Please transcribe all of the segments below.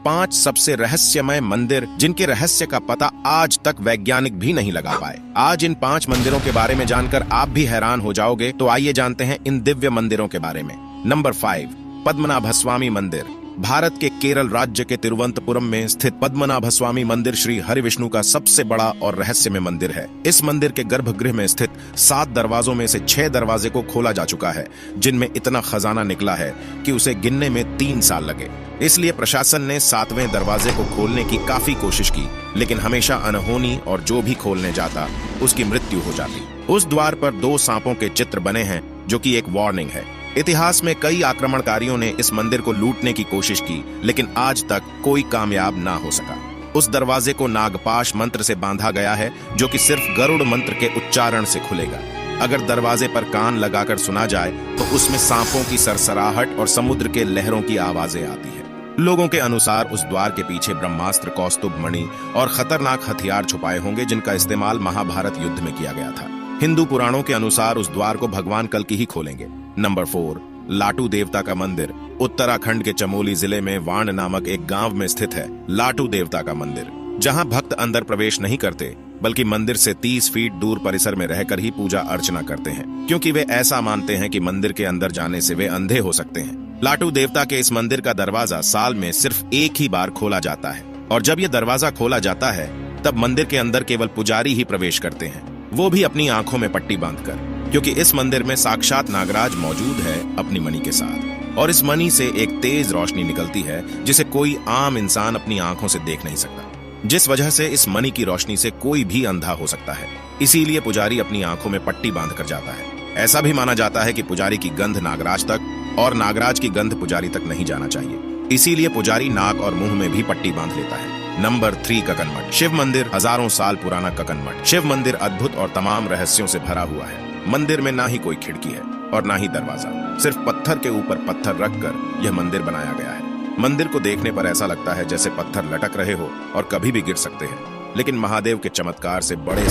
5 सबसे रहस्यमय मंदिर जिनके रहस्य का पता आज तक वैज्ञानिक भी नहीं लगा पाए। आज इन 5 मंदिरों के बारे में जानकर आप भी हैरान हो जाओगे। तो आइए जानते हैं इन दिव्य मंदिरों के बारे में। नंबर 5, पद्मनाभस्वामी मंदिर। भारत के केरल राज्य के तिरुवनंतपुरम में स्थित पद्मनाभस्वामी मंदिर श्री हरिविष्णु का सबसे बड़ा और रहस्यमय मंदिर है। इस मंदिर के गर्भगृह में स्थित 7 दरवाजों में से 6 दरवाजे को खोला जा चुका है, जिनमें इतना खजाना निकला है कि उसे गिनने में 3 साल लगे। इसलिए प्रशासन ने 7वें दरवाजे को खोलने की काफी कोशिश की, लेकिन हमेशा अनहोनी और जो भी खोलने जाता उसकी मृत्यु हो जाती। उस द्वार पर 2 सांपों के चित्र बने हैं, जो कि एक वार्निंग है। इतिहास में कई आक्रमणकारियों ने इस मंदिर को लूटने की कोशिश की, लेकिन आज तक कोई कामयाब ना हो सका। उस दरवाजे को नागपाश मंत्र से बांधा गया है, जो कि सिर्फ गरुड़ मंत्र के उच्चारण से खुलेगा। अगर दरवाजे पर कान लगाकर सुना जाए तो उसमें सांपों की सरसराहट और समुद्र के लहरों की आवाजें आती है। लोगों के अनुसार उस द्वार के पीछे ब्रह्मास्त्र, कौस्तुभ मणि और खतरनाक हथियार छुपाए होंगे, जिनका इस्तेमाल महाभारत युद्ध में किया गया था। हिंदू पुराणों के अनुसार उस द्वार को भगवान कल्कि ही खोलेंगे। नंबर 4, लाटू देवता का मंदिर। उत्तराखंड के चमोली जिले में वाण नामक एक गांव में स्थित है लाटू देवता का मंदिर, जहां भक्त अंदर प्रवेश नहीं करते, बल्कि मंदिर से 30 फीट दूर परिसर में रहकर ही पूजा अर्चना करते हैं, क्योंकि वे ऐसा मानते हैं कि मंदिर के अंदर जाने से वे अंधे हो सकते हैं। लाटू देवता के इस मंदिर का दरवाजा साल में सिर्फ एक ही बार खोला जाता है, और जब यह दरवाजा खोला जाता है तब मंदिर के अंदर केवल पुजारी ही प्रवेश करते हैं, वो भी अपनी आंखों में पट्टी बांधकर, क्योंकि इस मंदिर में साक्षात नागराज मौजूद है अपनी मणि के साथ, और इस मणि से एक तेज रोशनी निकलती है जिसे कोई आम इंसान अपनी आंखों से देख नहीं सकता, जिस वजह से इस मणि की रोशनी से कोई भी अंधा हो सकता है। इसीलिए पुजारी अपनी आंखों में पट्टी बांधकर जाता है। ऐसा भी माना जाता है कि पुजारी की गंध नागराज तक और नागराज की गंध पुजारी तक नहीं जाना चाहिए, इसीलिए पुजारी नाक और मुंह में भी पट्टी बांध लेता है। नंबर 3, ककन मठ। शिव मंदिर। हजारों साल पुराना ककन मठ। शिव मंदिर अद्भुत और तमाम रहस्यों से भरा हुआ है। मंदिर में ना ही कोई खिड़की है और ना ही दरवाजा, सिर्फ पत्थर के ऊपर पत्थर रखकर यह मंदिर बनाया गया है। मंदिर को देखने पर ऐसा लगता है जैसे पत्थर लटक रहे हो और कभी भी गिर सकते हैं, लेकिन महादेव के चमत्कार से बड़े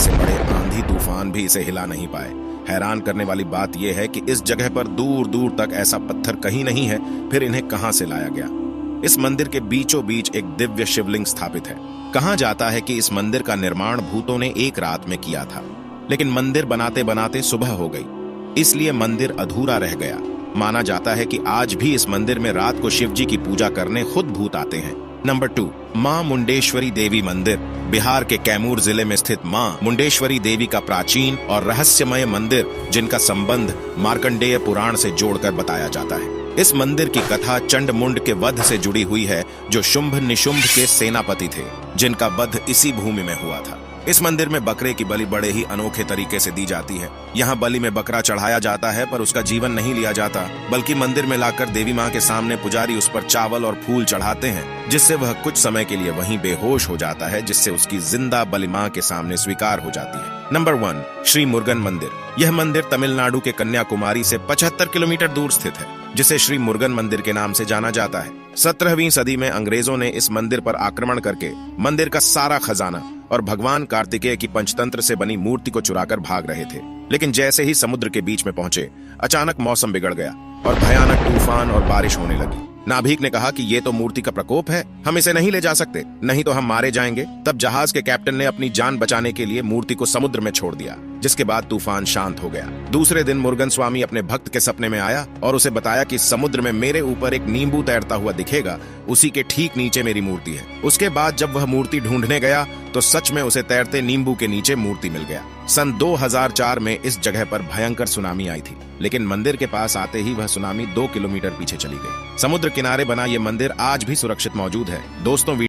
आंधी तूफान भी इसे हिला नहीं पाए। हैरान करने वाली बात यह है कि इस जगह पर दूर दूर तक ऐसा पत्थर कहीं नहीं है, फिर इन्हें कहां से लाया गया। इस मंदिर के बीचों बीच एक दिव्य शिवलिंग स्थापित है। कहा जाता है कि इस मंदिर का निर्माण भूतों ने एक रात में किया था, लेकिन मंदिर बनाते बनाते सुबह हो गई, इसलिए मंदिर अधूरा रह गया। माना जाता है कि आज भी इस मंदिर में रात को शिव जी की पूजा करने खुद भूत आते हैं। नंबर 2, मां मुंडेश्वरी देवी मंदिर। बिहार के कैमूर जिले में स्थित मां मुंडेश्वरी देवी का प्राचीन और रहस्यमय मंदिर, जिनका संबंध मार्कंडेय पुराण से जोड़कर बताया जाता है। इस मंदिर की कथा चंडमुंड के वध से जुड़ी हुई है, जो शुंभ निशुंभ के सेनापति थे, जिनका वध इसी भूमि में हुआ था। इस मंदिर में बकरे की बलि बड़े ही अनोखे तरीके से दी जाती है। यहाँ बलि में बकरा चढ़ाया जाता है, पर उसका जीवन नहीं लिया जाता, बल्कि मंदिर में लाकर देवी माँ के सामने पुजारी उस पर चावल और फूल चढ़ाते हैं, जिससे वह कुछ समय के लिए वहीं बेहोश हो जाता है, जिससे उसकी जिंदा बलि माँ के सामने स्वीकार हो जाती है। नंबर 1, श्री मुरुगन मंदिर। यह मंदिर तमिलनाडु के कन्याकुमारी से 75 किलोमीटर दूर स्थित है, जिसे श्री मुरुगन मंदिर के नाम से जाना जाता है। 17वीं सदी में अंग्रेजों ने इस मंदिर पर आक्रमण करके मंदिर का सारा खजाना और भगवान कार्तिकेय की पंचतंत्र से बनी मूर्ति को चुराकर भाग रहे थे, लेकिन जैसे ही समुद्र के बीच में पहुंचे, अचानक मौसम बिगड़ गया और भयानक तूफान और बारिश होने लगी। नाभिक ने कहा कि ये तो मूर्ति का प्रकोप है, हम इसे नहीं ले जा सकते, नहीं तो हम मारे जाएंगे। तब जहाज के कैप्टन ने अपनी जान बचाने के लिए मूर्ति को समुद्र में छोड़ दिया, जिसके बाद तूफान शांत हो गया। दूसरे दिन मुरुगन स्वामी अपने भक्त के सपने में आया और उसे बताया कि समुद्र में मेरे ऊपर एक नींबू तैरता हुआ दिखेगा, उसी के ठीक नीचे मेरी मूर्ति है। उसके बाद जब वह मूर्ति ढूंढने गया तो सच में उसे तैरते नींबू के नीचे मूर्ति मिल गया। सन 2004 में इस जगह पर भयंकर सुनामी आई थी, लेकिन मंदिर के पास आते ही वह सुनामी 2 किलोमीटर पीछे चली गई। समुद्र किनारे बना ये मंदिर आज भी सुरक्षित मौजूद है। दोस्तों,